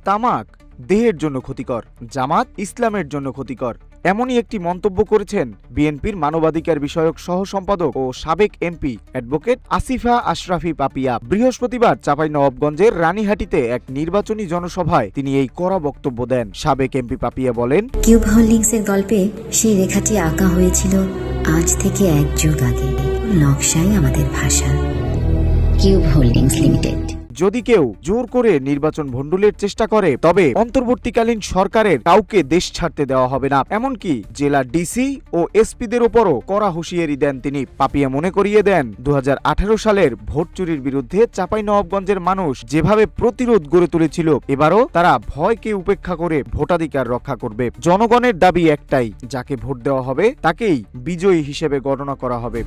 তামাক দেহের জন্য ক্ষতিকর, জামাত ইসলামের জন্য ক্ষতিকর, এমনই একটি মন্তব্য করেছেন বিএনপির মানবাধিকার বিষয়ক সহ সম্পাদক ও সাবেক এমপি অ্যাডভোকেট আসিফা আশরাফি পাপিয়া। বৃহস্পতিবার চাঁপাইনবাবগঞ্জের রানীহাটিতে এক নির্বাচনী জনসভায় তিনি এই কড়া বক্তব্য দেন। সাবেক এমপি পাপিয়া বলেন, কিউব হোল্ডিংসের গল্পে সেই রেখাটি আঁকা হয়েছিল আজ থেকে 1 যুগ আগে। নকশাই আমাদের ভাষা। Cube holdings limited. যদি কেউ জোর করে নির্বাচন ভণ্ডুলের চেষ্টা করে তবে অন্তর্বর্তীকালীন সরকারের কাউকে দেশ ছাড়তে দেওয়া হবে না, এমনকি জেলা ডিসি ও এসপিদের ওপরও কড়া হুঁশিয়ারি দেন তিনি। পাপিয়া মনে করিয়ে দেন 2018 সালের ভোট চুরির বিরুদ্ধে চাঁপাইনবাবগঞ্জের মানুষ যেভাবে প্রতিরোধ গড়ে তুলেছিল, এবারও তারা ভয়কে উপেক্ষা করে ভোটাধিকার রক্ষা করবে। জনগণের দাবি একটাই, যাকে ভোট দেওয়া হবে তাকেই বিজয়ী হিসেবে গণনা করা হবে।